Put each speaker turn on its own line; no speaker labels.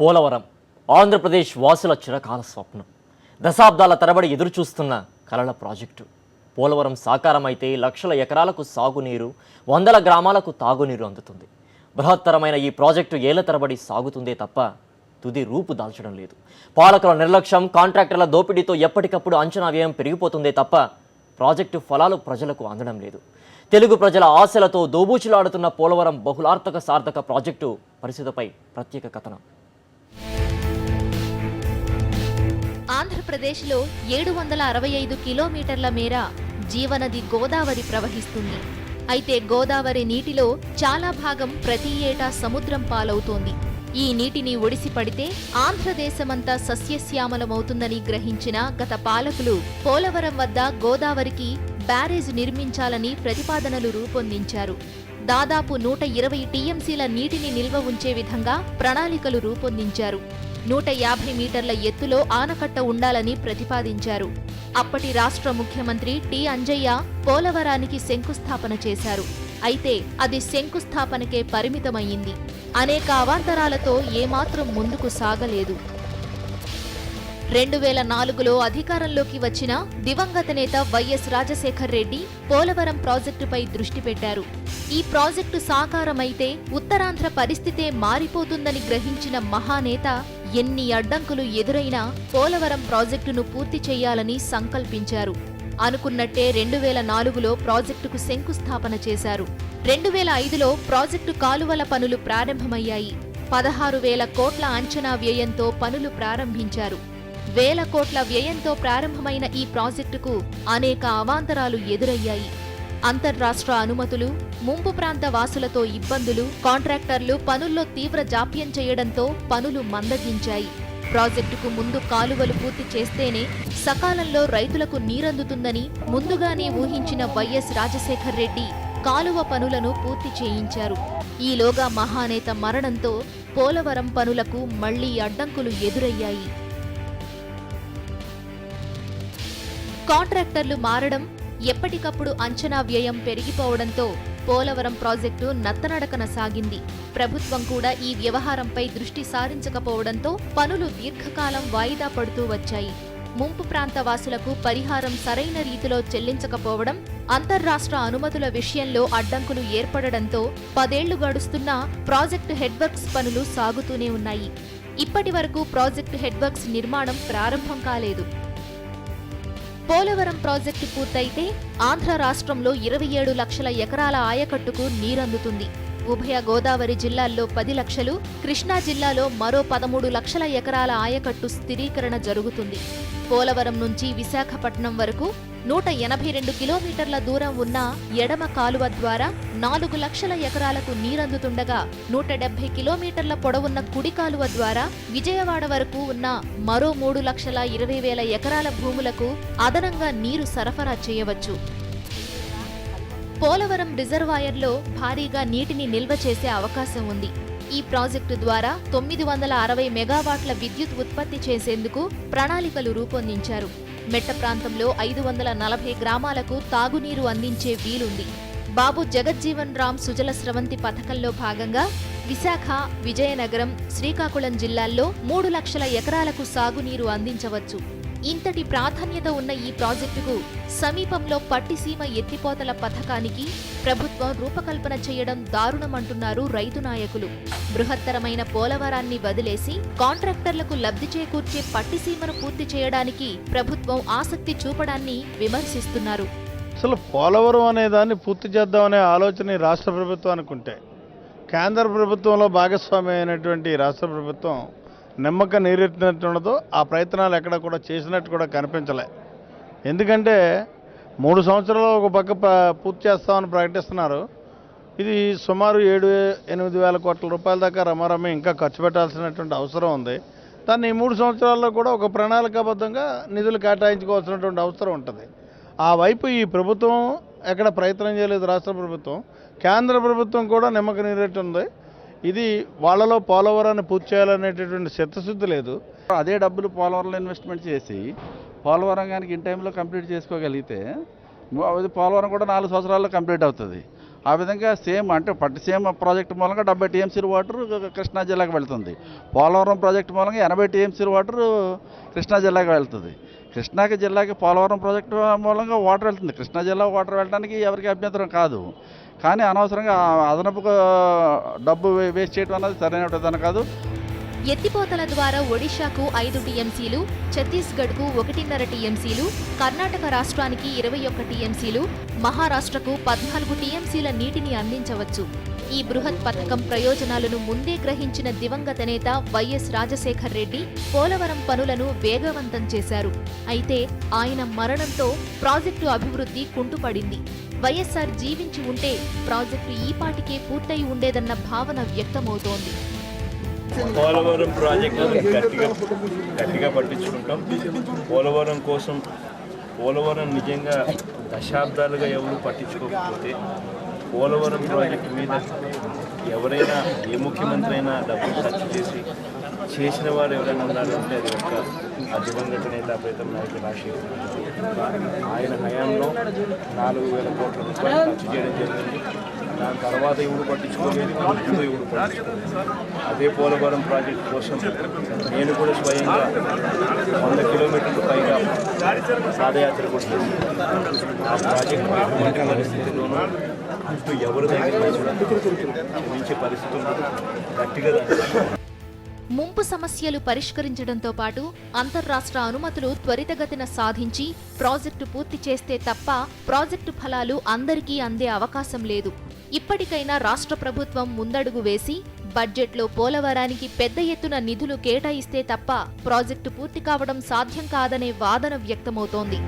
పోలవరం ఆంధ్రప్రదేశ్ వాసుల చిరకాల స్వప్నం. దశాబ్దాల తరబడి ఎదురుచూస్తున్న కలల ప్రాజెక్టు. పోలవరం సాకారమైతే లక్షల ఎకరాలకు సాగునీరు, వందల గ్రామాలకు తాగునీరు అందుతుంది. బృహత్తరమైన ఈ ప్రాజెక్టు ఏళ్ల తరబడి సాగుతుందే తప్ప తుది రూపు దాల్చడం లేదు. పాలకుల నిర్లక్ష్యం, కాంట్రాక్టర్ల దోపిడీతో ఎప్పటికప్పుడు అంచనా వ్యయం పెరిగిపోతుందే తప్ప ప్రాజెక్టు ఫలాలు ప్రజలకు అందడం లేదు. తెలుగు ప్రజల ఆశలతో దోబూచులాడుతున్న పోలవరం బహుళార్థక సార్థక ప్రాజెక్టు పరిస్థితిపై ప్రత్యేక కథనం.
ఆంధ్రప్రదేశ్లో 765 కిలోమీటర్ల మేర జీవనది గోదావరి ప్రవహిస్తుంది. అయితే గోదావరి నీటిలో చాలా భాగం ప్రతి ఏటా సముద్రం పాలవుతోంది. ఈ నీటిని ఒడిసి పడితే ఆంధ్రదేశమంతా సస్యశ్యామలమవుతుందని గ్రహించిన గత పాలకులు పోలవరం వద్ద గోదావరికి బ్యారేజ్ నిర్మించాలని ప్రతిపాదనలు రూపొందించారు. దాదాపు 120 టీఎంసీల నీటిని నిల్వ ఉంచే విధంగా ప్రణాళికలు రూపొందించారు. 150 మీటర్ల ఎత్తులో ఆనకట్ట ఉండాలని ప్రతిపాదించారు. అప్పటి రాష్ట్ర ముఖ్యమంత్రి టి అంజయ్య పోలవరానికి శంకుస్థాపన చేశారు. అయితే అది శంకుస్థాపనకే పరిమితమయ్యింది. అనేక అవాంతరాలతో ఏమాత్రం ముందుకు సాగలేదు. 2004లో అధికారంలోకి వచ్చిన దివంగత నేత వైఎస్ రాజశేఖర్ రెడ్డి పోలవరం ప్రాజెక్టుపై దృష్టి పెట్టారు. ఈ ప్రాజెక్టు సాకారమైతే ఉత్తరాంధ్ర పరిస్థితే మారిపోతుందని గ్రహించిన మహానేత ఎన్ని అడ్డంకులు ఎదురైనా పోలవరం ప్రాజెక్టును పూర్తి చేయాలని సంకల్పించారు. అనుకున్నట్టే 2004లో ప్రాజెక్టుకు శంకుస్థాపన చేశారు. 2005లో ప్రాజెక్టు కాలువల పనులు ప్రారంభమయ్యాయి. 16,000 కోట్ల అంచనా వ్యయంతో పనులు ప్రారంభించారు. 1,000 కోట్ల వ్యయంతో ప్రారంభమైన ఈ ప్రాజెక్టుకు అనేక అవాంతరాలు ఎదురయ్యాయి. అంతర్రాష్ట్ర అనుమతులు, ముంపు ప్రాంత వాసులతో ఇబ్బందులు, కాంట్రాక్టర్లు పనుల్లో తీవ్ర జాప్యం చేయడంతో పనులు మందగించాయి. ప్రాజెక్టుకు ముందు కాలువలు పూర్తి చేస్తేనే సకాలంలో రైతులకు నీరందుతుందని ముందుగానే ఊహించిన వైఎస్ రాజశేఖర్ రెడ్డి కాలువ పనులను పూర్తి చేయించారు. ఈలోగా మహానేత మరణంతో పోలవరం పనులకు మళ్లీ అడ్డంకులు ఎదురయ్యాయి. కాంట్రాక్టర్లు మారడం, ఎప్పటికప్పుడు అంచనా వ్యయం పెరిగిపోవడంతో పోలవరం ప్రాజెక్టు నత్తనడకన సాగింది. ప్రభుత్వం కూడా ఈ వ్యవహారంపై దృష్టి సారించకపోవడంతో పనులు దీర్ఘకాలం వాయిదా పడుతూ వచ్చాయి. ముంపు ప్రాంత వాసులకు పరిహారం సరైన రీతిలో చెల్లించకపోవడం, అంతర్రాష్ట్ర అనుమతుల విషయంలో అడ్డంకులు ఏర్పడడంతో 10 ఏళ్లు గడుస్తున్నా ప్రాజెక్టు హెడ్వర్క్స్ పనులు సాగుతూనే ఉన్నాయి. ఇప్పటి వరకు ప్రాజెక్టు హెడ్వర్క్స్ నిర్మాణం ప్రారంభం కాలేదు. పోలవరం ప్రాజెక్టు పూర్తయితే ఆంధ్ర రాష్ట్రంలో 27 లక్షల ఎకరాల ఆయకట్టుకు నీరందుతుంది. ఉభయ గోదావరి జిల్లాల్లో 10 లక్షలు, కృష్ణా జిల్లాలో మరో 13 లక్షల ఎకరాల ఆయకట్టు స్థిరీకరణ జరుగుతుంది. పోలవరం నుంచి విశాఖపట్నం వరకు 182 కిలోమీటర్ల దూరం ఉన్న ఎడమ కాలువ ద్వారా 4 లక్షల ఎకరాలకు నీరందుతుండగా 170 కిలోమీటర్ల పొడవున్న కుడి కాలువ ద్వారా విజయవాడ వరకు ఉన్న మరో 3,20,000 ఎకరాల భూములకు అదనంగా నీరు సరఫరా చేయవచ్చు. పోలవరం రిజర్వాయర్లో భారీగా నీటిని నిల్వ చేసే అవకాశం ఉంది. ఈ ప్రాజెక్టు ద్వారా 960 మెగావాట్ల విద్యుత్ ఉత్పత్తి చేసేందుకు ప్రణాళికలు రూపొందించారు. మెట్ట ప్రాంతంలో 540 గ్రామాలకు తాగునీరు అందించే వీలుంది. బాబు జగజ్జీవన్ రామ్ సుజల స్రవంతి పథకంలో భాగంగా విశాఖ, విజయనగరం, శ్రీకాకుళం జిల్లాల్లో 3 లక్షల ఎకరాలకు సాగునీరు అందించవచ్చు. ఇంతటి ప్రాధాన్యత ఉన్న ఈ ప్రాజెక్టుకు సమీపంలో పట్టిసీమ ఎత్తిపోతల పథకానికి ప్రభుత్వం రూపకల్పన చేయడం దారుణమంటున్నారు రైతు నాయకులు. బృహత్తరమైన పోలవరాన్ని వదిలేసి కాంట్రాక్టర్లకు లబ్ధి చేకూర్చే పట్టిసీమను పూర్తి చేయడానికి ప్రభుత్వం ఆసక్తి చూపడాన్ని విమర్శిస్తున్నారు.
అసలు పోలవరం అనే దాన్ని పూర్తి చేద్దామనే ఆలోచన రాష్ట్ర ప్రభుత్వానికి ఉంటే, కేంద్ర ప్రభుత్వంలో భాగస్వామి అయినటువంటి రాష్ట్ర ప్రభుత్వం నిమ్మక నీరెత్తినట్టు ఉండదు. ఆ ప్రయత్నాలు ఎక్కడ కూడా చేసినట్టు కూడా కనిపించలే. ఎందుకంటే 3 సంవత్సరాలు ఒక పక్క పూర్తి చేస్తామని ప్రకటిస్తున్నారు. ఇది సుమారు 7-8 వేల కోట్ల రూపాయల దాకా రమారమి ఇంకా ఖర్చు పెట్టాల్సినటువంటి అవసరం ఉంది. దాన్ని ఈ 3 సంవత్సరాల్లో కూడా ఒక ప్రణాళికాబద్ధంగా నిధులు కేటాయించుకోవాల్సినటువంటి అవసరం ఉంటుంది. ఆ వైపు ఈ ప్రభుత్వం ఎక్కడ ప్రయత్నం చేయలేదు. రాష్ట్ర ప్రభుత్వం, కేంద్ర ప్రభుత్వం కూడా నిమ్మక నీరెత్తి ఉంది. ఇది వాళ్ళలో పోలవరాన్ని పూర్తి చేయాలనేటటువంటి చిత్తశుద్ధి లేదు.
అదే డబ్బులు పోలవరంలో ఇన్వెస్ట్మెంట్ చేసి పోలవరం కనుక ఇన్ టైంలో కంప్లీట్ చేసుకోగలిగితే పోలవరం కూడా 4 సంవత్సరాల్లో కంప్లీట్ అవుతుంది. ఆ విధంగా సేమ్ అంటే పట్టిసీమ ప్రాజెక్టు మూలంగా 70 టీఎంసీల వాటర్ కృష్ణా జిల్లాకు వెళ్తుంది. పోలవరం ప్రాజెక్టు మూలంగా 80 టీఎంసీల వాటర్ కృష్ణా జిల్లాకు వెళ్తుంది. కృష్ణాకి జిల్లాకి పోలవరం ప్రాజెక్టు మూలంగా వాటర్ వెళ్తుంది. కృష్ణా జిల్లా వాటర్ వెళ్ళడానికి ఎవరికి అభ్యంతరం కాదు. కానీ అనవసరంగా అదనపు డబ్బు వేస్ట్ చేయడం అన్నది సరైన విధానం కాదు.
ఎత్తిపోతల ద్వారా ఒడిశాకు 5 టీఎంసీలు, ఛత్తీస్గఢ్కు 1.5 టీఎంసీలు, కర్ణాటక రాష్ట్రానికి 21 టీఎంసీలు, మహారాష్ట్రకు 14 టీఎంసీల నీటిని అందించవచ్చు. ఈ బృహత్ పథకం ప్రయోజనాలను ముందే గ్రహించిన దివంగత నేత వైఎస్ రాజశేఖర్ రెడ్డి పోలవరం పనులను వేగవంతం చేశారు. అయితే ఆయన మరణంతో ప్రాజెక్టు అభివృద్ధి కుంటుపడింది. వైఎస్ఆర్ జీవించి ఉంటే ప్రాజెక్టు ఈపాటికే పూర్తయి ఉండేదన్న భావన వ్యక్తమవుతోంది.
పోలవరం ప్రాజెక్టును గట్టిగా పట్టించుకుంటాం. పోలవరం కోసం పోలవరం నిజంగా దశాబ్దాలుగా ఎవరు పట్టించుకోకపోతే పోలవరం ప్రాజెక్టు మీద ఎవరైనా ఏ ముఖ్యమంత్రి అయినా డబ్బులు ఖర్చు చేసిన వారు ఎవరైనా ఉన్నారంటే అది ఒక దివంగత నేత ప్రీతం నాయకుడు రాజశేఖర్ రెడ్డి. ఆయన హయాంలో 4,000 కోట్ల రూపాయలు ఖర్చు చేయడం జరిగింది. దాని తర్వాత ఎవరు పట్టించుకోలేదు, ఇప్పుడు ఎవరు పట్టించుకోలేదు. అదే పోలవరం ప్రాజెక్టు కోసం నేను కూడా స్వయంగా 100 కిలోమీటర్లు పైగా పాదయాత్ర కూడా చేశాను. ఆ ప్రాజెక్టు ఎటువంటి పరిస్థితుల్లోనూ అంటూ ఎవరి దగ్గర క్షమించే పరిస్థితులు గట్టిగా
ముంపు సమస్యలు పరిష్కరించడంతో పాటు అంతర్రాష్ట్ర అనుమతులు త్వరితగతిన సాధించి ప్రాజెక్టు పూర్తి చేస్తే తప్ప ప్రాజెక్టు ఫలాలు అందరికీ అందే అవకాశం లేదు. ఇప్పటికైనా రాష్ట్ర ప్రభుత్వం ముందడుగు వేసి బడ్జెట్లో పోలవరానికి పెద్ద ఎత్తున నిధులు కేటాయిస్తే తప్ప ప్రాజెక్టు పూర్తి కావడం సాధ్యం కాదనే వాదన వ్యక్తమవుతోంది.